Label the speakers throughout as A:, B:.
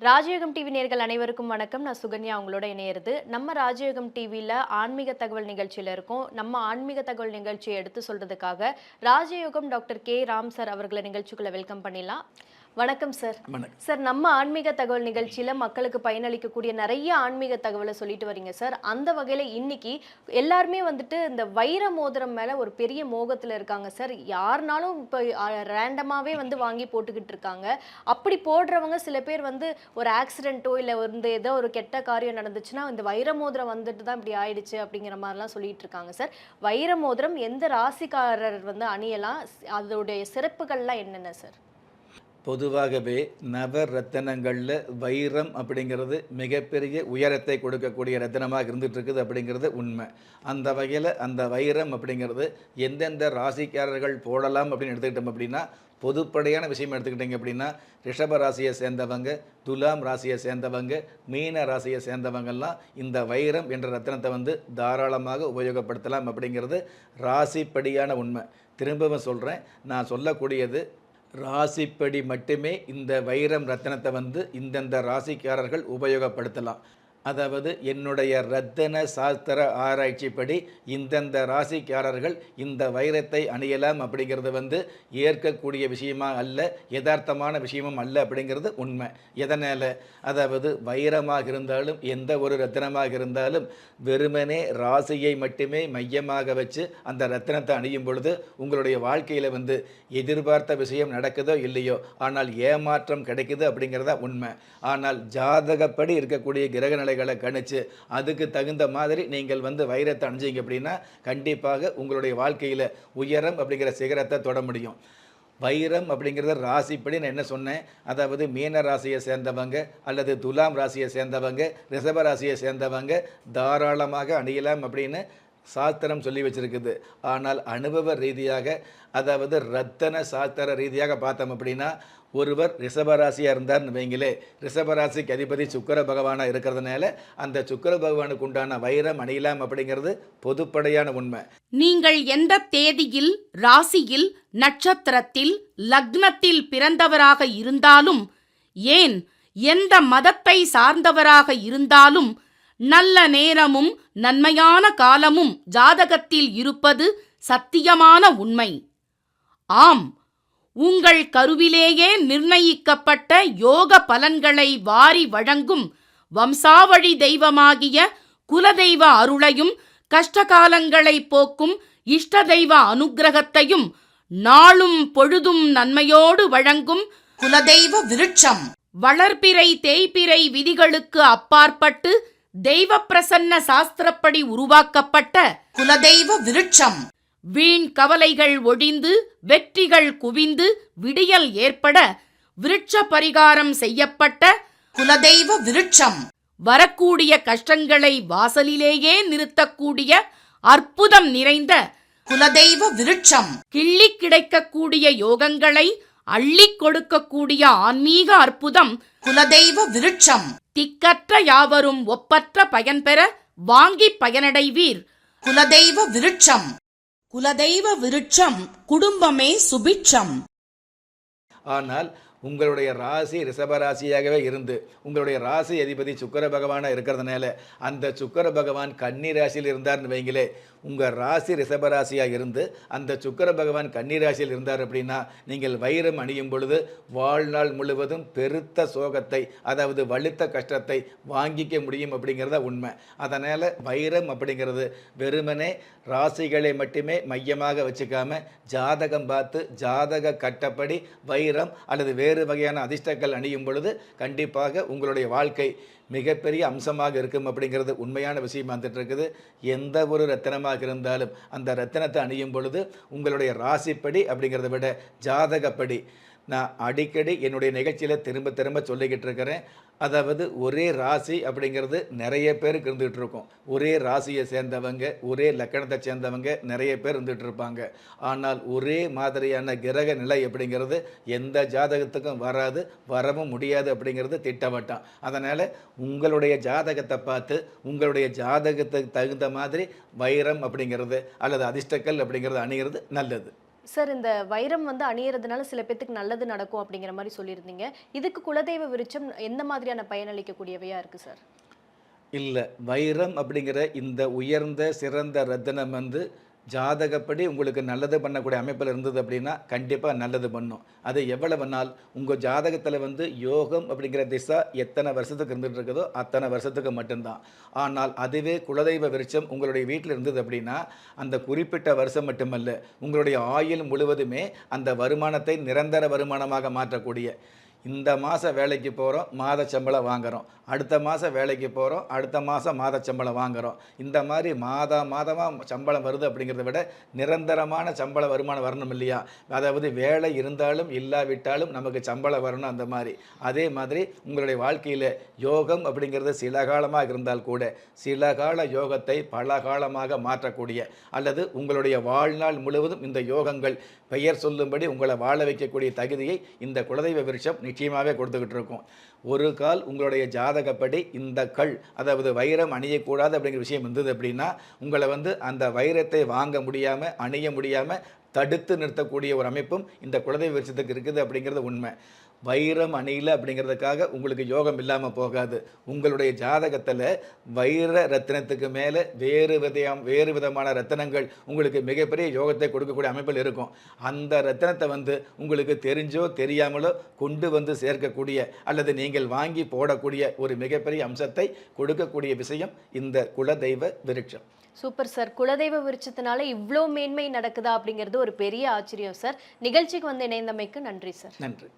A: ராஜயோகம் டிவி நேயர்கள் அனைவருக்கும் வணக்கம். நான் சுகன்யா உங்களோட இணையிறது. நம்ம ராஜயோகம் டிவியில் ஆன்மீக தகவல் நிகழ்ச்சியில் இருக்கோம். நம்ம ஆன்மீக தகவல் நிகழ்ச்சியை எடுத்து சொல்றதுக்காக ராஜயோகம் டாக்டர் கே ராம் சார் அவர்களை நிகழ்ச்சிக்குள்ள வெல்கம் பண்ணிடலாம். வணக்கம் சார். சார், நம்ம ஆன்மீக தகவல் நிகழ்ச்சியில மக்களுக்கு பயனளிக்கக்கூடிய நிறைய ஆன்மீக தகவலை சொல்லிட்டு வரீங்க சார். அந்த வகையில இன்னைக்கு எல்லாருமே வந்துட்டு இந்த வைர மோதிரம் மேல ஒரு பெரிய மோகத்துல இருக்காங்க சார். யாருனாலும் இப்போ ரேண்டமாவே வாங்கி போட்டுக்கிட்டு இருக்காங்க. அப்படி போடுறவங்க சில பேர் ஒரு ஆக்சிடென்ட்டோ இல்லை ஏதோ ஒரு கெட்ட காரியம் நடந்துச்சுன்னா இந்த வைர மோதிரம் வந்துட்டு தான் இப்படி ஆயிடுச்சு அப்படிங்கிற மாதிரிலாம் சொல்லிட்டு இருக்காங்க சார். வைர மோதிரம் எந்த ராசிக்காரர் அணியலாம், அதோடைய சிறப்புகள்லாம் என்னென்ன சார்?
B: பொதுவாகவே நவரத்தினங்களில் வைரம் அப்படிங்கிறது மிகப்பெரிய உயரத்தை கொடுக்கக்கூடிய ரத்தினமாக இருந்துகிட்டு இருக்குது அப்படிங்கிறது உண்மை. அந்த வகையில் அந்த வைரம் அப்படிங்கிறது எந்தெந்த ராசிக்காரர்கள் போடலாம் அப்படின்னு எடுத்துக்கிட்டோம் அப்படின்னா, பொதுப்படையான விஷயம் எடுத்துக்கிட்டிங்க அப்படின்னா, ரிஷப ராசியை சேர்ந்தவங்க, துலாம் ராசியை சேர்ந்தவங்க, மீன ராசியை சேர்ந்தவங்கெல்லாம் இந்த வைரம் என்ற ரத்தினத்தை தாராளமாக உபயோகப்படுத்தலாம் அப்படிங்கிறது ராசிப்படியான உண்மை. திரும்பவும் சொல்கிறேன், நான் சொல்லக்கூடியது ராசிப்படி மட்டுமே இந்த வைரம் ரத்தினத்தை இந்தந்த ராசிக்காரர்கள் உபயோகப்படுத்தலாம். அதாவது என்னுடைய ரத்தின சாஸ்திர ஆராய்ச்சிப்படி இந்தந்த ராசிக்காரர்கள் இந்த வைரத்தை அணியலாம் அப்படிங்கிறது ஏற்கக்கூடிய விஷயமா அல்ல, யதார்த்தமான விஷயமும் அல்ல அப்படிங்கிறது உண்மை. எதனால்? அதாவது வைரமாக இருந்தாலும் எந்த ஒரு ரத்தினமாக இருந்தாலும் வெறுமனே ராசியை மட்டுமே மையமாக வச்சு அந்த ரத்தினத்தை அணியும் பொழுது உங்களுடைய வாழ்க்கையில் எதிர்பார்த்த விஷயம் நடக்குதோ இல்லையோ, ஆனால் ஏமாற்றம் கிடைக்குது அப்படிங்கிறதா உண்மை. ஆனால் ஜாதகப்படி இருக்கக்கூடிய கிரக நிலைகளை கணிச்சு அதுக்கு தகுந்த மாதிரி நீங்கள் வைரத்தை அணிஞ்சிங்க அப்படின்னா கண்டிப்பாக உங்களுடைய வாழ்க்கையில் உயரம் அப்படிங்கிற சிகரத்தை தொட முடியும். வைரம் அப்படிங்கிறது ராசிப்படி நான் என்ன சொன்னேன், அதாவது மீன ராசியை சேர்ந்தவங்க அல்லது துலாம் ராசியை சேர்ந்தவங்க, ரிஷப ராசியை சேர்ந்தவங்க தாராளமாக அணியலாம் அப்படின்னு சாஸ்திரம் சொல்லி வச்சிருக்குது. ஆனால் அனுபவ ரீதியாக, அதாவது ரத்தன சாஸ்திர ரீதியாக பார்த்தோம் அப்படின்னா, ஒருவர் ரிஷபராசியாக இருந்தார்னு வைங்களே, ரிஷபராசிக்கு அதிபதி சுக்கிர பகவானாக இருக்கிறதுனால அந்த சுக்கிர பகவானுக்கு உண்டான வைரம் அணியலாம் அப்படிங்கிறது பொதுப்படையான உண்மை.
C: நீங்கள் எந்த தேதியில், ராசியில், நட்சத்திரத்தில், லக்னத்தில் பிறந்தவராக இருந்தாலும், ஏன் எந்த மதத்தை சார்ந்தவராக இருந்தாலும், நல்ல நேரமும் நன்மையான காலமும் ஜாதகத்தில் இருப்பது சத்தியமான உண்மை. ஆம், உங்கள் கருவிலேயே நிர்ணயிக்கப்பட்ட யோக பலன்களை வாரி வழங்கும் வம்சாவழி தெய்வமாகிய குலதெய்வ அருளையும், கஷ்டகாலங்களை போக்கும் இஷ்ட தெய்வ அனுக்கிரகத்தையும் நாளும் பொழுதும் நன்மையோடு வழங்கும் குலதெய்வ விருட்சம். வளர்பிறை தேய்பிறை விதிகளுக்கு அப்பாற்பட்டு தெய்வ பிரசன்ன சாஸ்திரப்படி உருவாக்கப்பட்ட குலதெய்வ விருட்சம். வீண் கவலைகள் ஒழிந்து வெற்றிகள் குவிந்து விடியல் ஏற்பட விருட்ச பரிகாரம் செய்யப்பட்ட குலதெய்வ விருட்சம். வரக்கூடிய கஷ்டங்களை வாசலிலேயே நிறுத்தக்கூடிய அற்புதம் நிறைந்த குலதெய்வ விருட்சம். கிள்ளி கிடைக்கக்கூடிய யோகங்களை அள்ளி கொடுக்கக்கூடிய ஆன்மீக அற்புதம் குலதெய்வ விருட்சம். திக்கற்ற யாவரும் ஒப்பற்ற பயன்பெற வாங்கி பயனடைவீர் குலதெய்வ விருட்சம். குலதெய்வ விருட்சம் குடும்பமே சுபிட்சம்.
B: ஆனால் உங்களுடைய ராசி ரிஷபராசியாகவே இருந்து உங்களுடைய ராசி அதிபதி சுக்கிர பகவானாக இருக்கிறதுனால அந்த சுக்கிர பகவான் கன்னி ராசியில் இருந்தார்னு வைங்களே, உங்கள் ராசி ரிஷபராசியாக இருந்து அந்த சுக்கிர பகவான் கன்னி ராசியில் இருந்தார் அப்படின்னா நீங்கள் வைரம் அணியும் பொழுது வாழ்நாள் முழுவதும் பெருத்த சோகத்தை, அதாவது வலுத்த கஷ்டத்தை வாங்கிக்க முடியும் அப்படிங்கிறத உண்மை. அதனால் வைரம் அப்படிங்கிறது வெறுமனே ராசிகளை மட்டுமே மையமாக வச்சுக்காம ஜாதகம் பார்த்து ஜாதக கட்டப்படி வைரம் அல்லது வேறு வகையான அதிர்ஷ்டங்கள் அணியும் பொழுது கண்டிப்பாக உங்களுடைய வாழ்க்கை மிகப்பெரிய அம்சமாக இருக்கும் அப்படிங்கிறது உண்மையான விஷயம் வந்துட்டு இருக்குது. எந்த ஒரு ரத்தினமாக இருந்தாலும் அந்த ரத்தினத்தை அணியும் பொழுது உங்களுடைய ராசிப்படி அப்படிங்கிறத விட ஜாதகப்படி, நான் அடிக்கடி என்னுடைய நிகழ்ச்சியில் திரும்ப திரும்ப சொல்லிக்கிட்டு இருக்கிறேன், அதாவது ஒரே ராசி அப்படிங்கிறது நிறைய பேருக்கு இருந்துகிட்டு இருக்கும். ஒரே ராசியை சேர்ந்தவங்க, ஒரே லக்கணத்தை சேர்ந்தவங்க நிறைய பேர் இருந்துகிட்டு இருப்பாங்க. ஆனால் ஒரே மாதிரியான கிரக நிலை அப்படிங்கிறது எந்த ஜாதகத்துக்கும் வராது, வரவும் முடியாது அப்படிங்கிறது திட்டவட்டம். அதனால் உங்களுடைய ஜாதகத்தை பார்த்து உங்களுடைய ஜாதகத்துக்கு தகுந்த மாதிரி வைரம் அப்படிங்கிறது அல்லது அதிர்ஷ்டக்கல் அப்படிங்கிறது அணிகிறது நல்லது.
A: சார், இந்த வைரம் வந்து அணியறதுனால சில பேத்துக்கு நல்லது நடக்கும் அப்படிங்கிற மாதிரி சொல்லியிருந்தீங்க. இதுக்கு குலதெய்வ விருட்சம் எந்த மாதிரியான பயனளிக்கக்கூடியவையா இருக்கு சார்?
B: இல்ல. வைரம் அப்படிங்கிற இந்த உயர்ந்த, சிறந்த ரத்தினம் வந்து ஜாதகப்படி உங்களுக்கு நல்லது பண்ணக்கூடிய அமைப்பில இருந்தது அப்படின்னா, கண்டிப்பா நல்லது பண்ணும். அது எவ்வளவு நாள் உங்க ஜாதகத்தில வந்து யோகம் அப்படிங்கிற திசா எத்தனை வருஷத்துக்கு இருந்துட்டு இருக்குதோ, அத்தனை வருஷத்துக்கு மட்டும்தான். ஆனால் அதுவே குலதெய்வ விருட்சம் உங்களுடைய வீட்டில இருந்தது அப்படின்னா, அந்த குறிப்பிட்ட வருஷம் மட்டுமல்ல, உங்களுடைய ஆயுள் முழுவதுமே அந்த வருமானத்தை நிரந்தர வருமானமாக மாற்றக்கூடிய, இந்த மாதம் வேலைக்கு போகிறோம், மாத சம்பளம் வாங்குகிறோம், அடுத்த மாதம் வேலைக்கு போகிறோம், அடுத்த மாதம் மாத சம்பளம் வாங்குகிறோம், இந்த மாதிரி மாதமாக சம்பளம் வருது அப்படிங்கிறத விட நிரந்தரமான சம்பள வருமானம் வரணும் இல்லையா? அதாவது வேலை இருந்தாலும் இல்லாவிட்டாலும் நமக்கு சம்பளம் வரணும். அந்த மாதிரி அதே மாதிரி உங்களுடைய வாழ்க்கையில் யோகம் அப்படிங்கிறது சில காலமாக இருந்தால் கூட சில கால யோகத்தை பல காலமாக மாற்றக்கூடிய, அல்லது உங்களுடைய வாழ்நாள் முழுவதும் இந்த யோகங்கள் பெயர் சொல்லும்படி உங்களை வாழ வைக்கக்கூடிய தகுதியை இந்த குலதெய்வ விருட்சம் நிச்சயமாகவே கொடுத்துக்கிட்டு இருக்கும். ஒரு கால் உங்களுடைய ஜாதகப்படி இந்த கல், அதாவது வைரம் அணியக்கூடாது அப்படிங்கிற விஷயம் இருந்தது அப்படின்னா, உங்களை வந்து அந்த வைரத்தை வாங்க முடியாமல் அணிய முடியாமல் தடுத்து நிறுத்தக்கூடிய ஒரு அமைப்பும் இந்த குலதெய்வ விருட்சத்துக்கு இருக்குது அப்படிங்கிறது உண்மை. வைரம் அணியல அப்படிங்கிறதுக்காக உங்களுக்கு யோகம் இல்லாமல் போகாது. உங்களுடைய ஜாதகத்தில் வைர ரத்தினத்துக்கு மேலே வேறு விதமான ரத்தினங்கள் உங்களுக்கு மிகப்பெரிய யோகத்தை கொடுக்கக்கூடிய அமைப்பில் இருக்கும். அந்த ரத்தினத்தை வந்து உங்களுக்கு தெரிஞ்சோ தெரியாமலோ கொண்டு வந்து சேர்க்கக்கூடிய, அல்லது நீங்கள் வாங்கி போடக்கூடிய ஒரு மிகப்பெரிய அம்சத்தை கொடுக்கக்கூடிய விஷயம் இந்த குலதெய்வ விருட்சம்.
A: Super sir. குலதெய்வ விருட்சத்தினால இவ்ளோ மேன்மை நடக்குதா அப்படிங்கிறது ஒரு பெரிய ஆச்சரியம் சார். நிகழ்ச்சிக்கு வந்து இணைந்தமைக்கு நன்றி சார்.
B: நன்றி.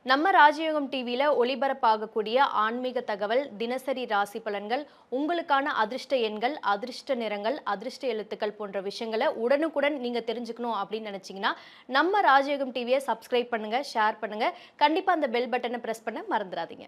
A: நம்ம ராஜயோகம் டிவியில் ஒளிபரப்பாகக்கூடிய ஆன்மீக தகவல், தினசரி ராசி பலன்கள், உங்களுக்கான அதிர்ஷ்ட எண்கள், அதிர்ஷ்ட நிறங்கள், அதிர்ஷ்ட எழுத்துக்கள் போன்ற விஷயங்களை உடனுக்குடன் நீங்கள் தெரிஞ்சுக்கணும் அப்படின்னு நினச்சிங்கன்னா நம்ம ராஜயோகம் டிவியை சப்ஸ்கிரைப் பண்ணுங்கள், ஷேர் பண்ணுங்கள். கண்டிப்பாக அந்த பெல் பட்டனை ப்ரெஸ் பண்ண மறந்துடாதீங்க.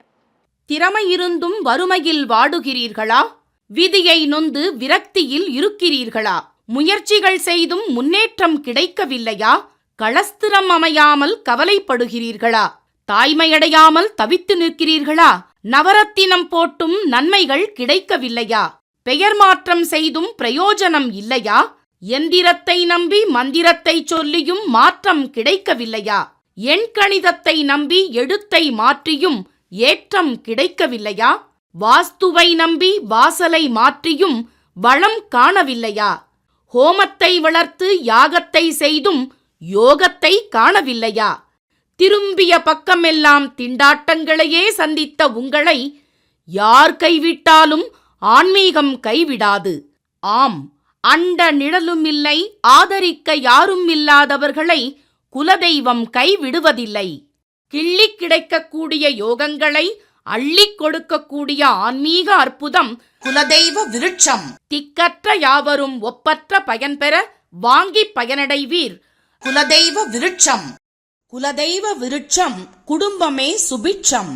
C: திறமை இருந்தும் வறுமையில் வாடுகிறீர்களா? விதியை நொந்து விரக்தியில் இருக்கிறீர்களா? முயற்சிகள் செய்தும் முன்னேற்றம் கிடைக்கவில்லையா? களஸ்திரம் அமையாமல் கவலைப்படுகிறீர்களா? தாய்மையடையாமல் தவித்து நிற்கிறீர்களா? நவரத்தினம் போட்டும் நன்மைகள் கிடைக்கவில்லையா? பெயர் மாற்றம் செய்தும் பிரயோஜனம் இல்லையா? எந்திரத்தை நம்பி மந்திரத்தை சொல்லியும் மாற்றம் கிடைக்கவில்லையா? எண்கணிதத்தை நம்பி எழுத்தை மாற்றியும் ஏற்றம் கிடைக்கவில்லையா? வாஸ்துவை நம்பி வாசலை மாற்றியும் வளம் காணவில்லையா? ஹோமத்தை வளர்த்து யாகத்தை செய்தும் யோகத்தை காணவில்லையா? திரும்பிய பக்கமெல்லாம் திண்டாட்டங்களையே சந்தித்த உங்களை யார் கைவிட்டாலும் ஆன்மீகம் கைவிடாது. ஆம், அண்ட நிழலும் இல்லை, ஆதரிக்க யாரும் இல்லாதவர்களை குலதெய்வம் கைவிடுவதில்லை. கிள்ளிக் கிடைக்கக்கூடிய யோகங்களை அள்ளிக் கொடுக்கக்கூடிய ஆன்மீக அற்புதம் குலதெய்வ விருட்சம். திக்கற்ற யாவரும் ஒப்பற்ற பயன்பெற வாங்கி பயனடைவீர். குலதெய்வ விருட்சம். குலதெய்வ விருட்சம், குடும்பமே சுபிட்சம்.